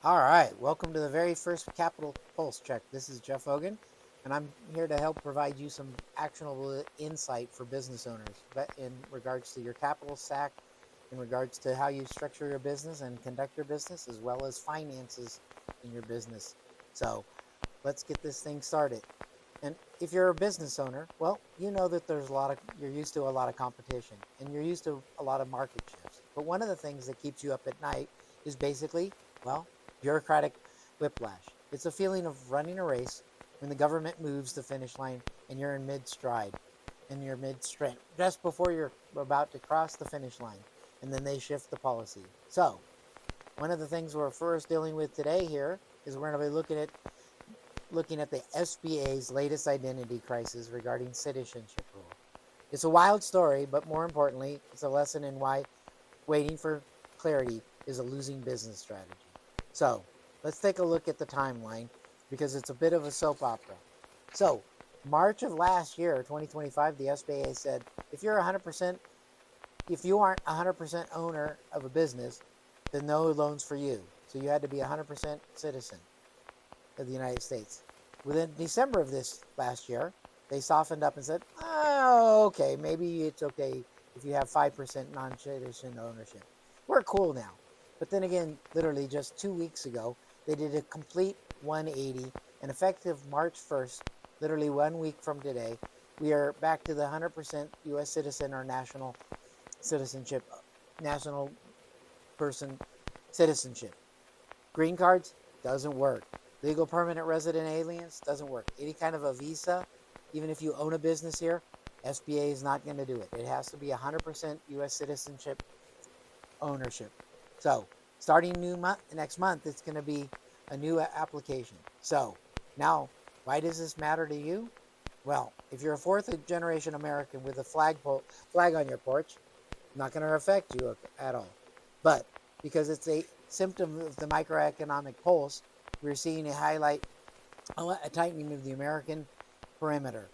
All right, welcome to the very first Capital Pulse Check. This is Jeff Hogan, and I'm here to help provide you some actionable insight for business owners in regards to your capital stack, in regards to how you structure your business and conduct your business, as well as finances in your business. So let's get this thing started. And if you're a business owner, well, you know that you're used to a lot of competition and you're used to a lot of market shifts. But one of the things that keeps you up at night is basically, well, bureaucratic whiplash. It's a feeling of running a race when the government moves the finish line and you're in mid stride and you're mid sprint, just before you're about to cross the finish line. And then they shift the policy. So, one of the things we're first dealing with today here is we're going to be looking at the SBA's latest identity crisis regarding citizenship rule. It's a wild story, but more importantly, it's a lesson in why waiting for clarity is a losing business strategy. So let's take a look at the timeline because it's a bit of a soap opera. So March of last year, 2025, the SBA said if you aren't 100% owner of a business, then no loans for you. So you had to be 100% citizen of the United States. Within December of this last year, they softened up and said, oh, okay, maybe it's okay if you have 5% non-citizen ownership. We're cool now. But then again, literally just 2 weeks ago, they did a complete 180, and effective March 1st, literally 1 week from today, we are back to the 100% US citizen or national citizenship, national person citizenship. Green cards doesn't work. Legal permanent resident aliens doesn't work. Any kind of a visa, even if you own a business here, SBA is not going to do it. It has to be 100% US citizenship ownership. So starting next month, it's going to be a new application. So now, why does this matter to you? Well, if you're a fourth generation American with a flag on your porch, not going to affect you at all. But because it's a symptom of the microeconomic pulse, we're seeing a tightening of the American perimeter,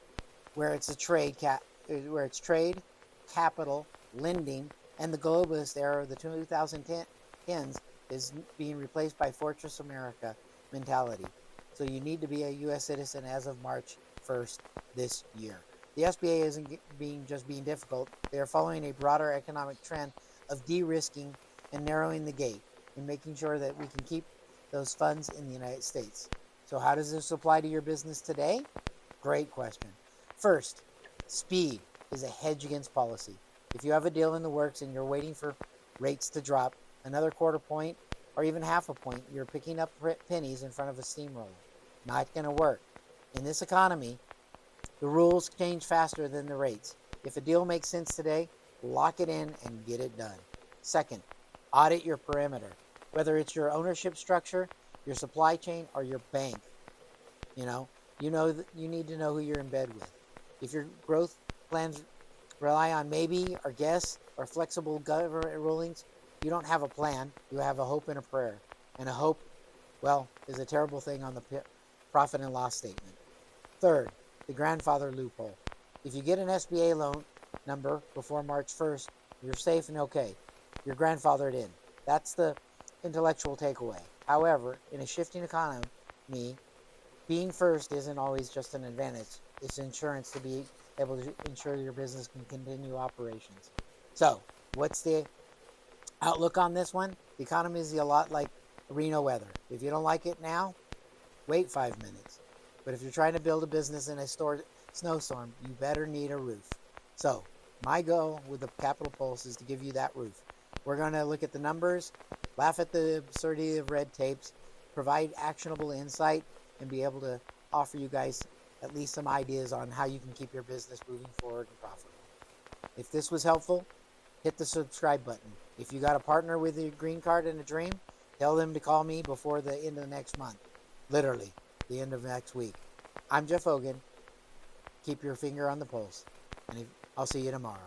where it's trade, capital, lending, and the globalist era of the 2010s is being replaced by Fortress America mentality. So you need to be a U.S. citizen as of March 1st this year. The SBA isn't being difficult. They are following a broader economic trend of de-risking and narrowing the gate and making sure that we can keep those funds in the United States. So how does this apply to your business today? Great question. First, speed is a hedge against policy. If you have a deal in the works and you're waiting for rates to drop another quarter point or even half a point, you're picking up pennies in front of a steamroller. Not going to work. In this economy, the rules change faster than the rates. If a deal makes sense today, lock it in and get it done. Second, audit your perimeter. Whether it's your ownership structure, your supply chain, or your bank, you need to know who you're in bed with. If your growth plans rely on maybe or guess or flexible government rulings, you don't have a plan. You have a hope and a prayer. And a hope, well, is a terrible thing on the profit and loss statement. Third, the grandfather loophole. If you get an SBA loan number before March 1st, you're safe and okay. You're grandfathered in. That's the intellectual takeaway. However, in a shifting economy, being first isn't always just an advantage. It's insurance to be able to ensure your business can continue operations. So, what's the outlook on this one? The economy is a lot like Reno weather. If you don't like it now, wait 5 minutes. But if you're trying to build a business in a snowstorm, you better need a roof. So, my goal with the Capital Pulse is to give you that roof. We're going to look at the numbers, laugh at the absurdity of red tapes, provide actionable insight, and be able to offer you guys at least some ideas on how you can keep your business moving forward and profitable. If this was helpful, hit the subscribe button. If you got a partner with a green card and a dream, tell them to call me before the end of the next month. Literally, the end of next week. I'm Jeff Hogan. Keep your finger on the pulse, and I'll see you tomorrow.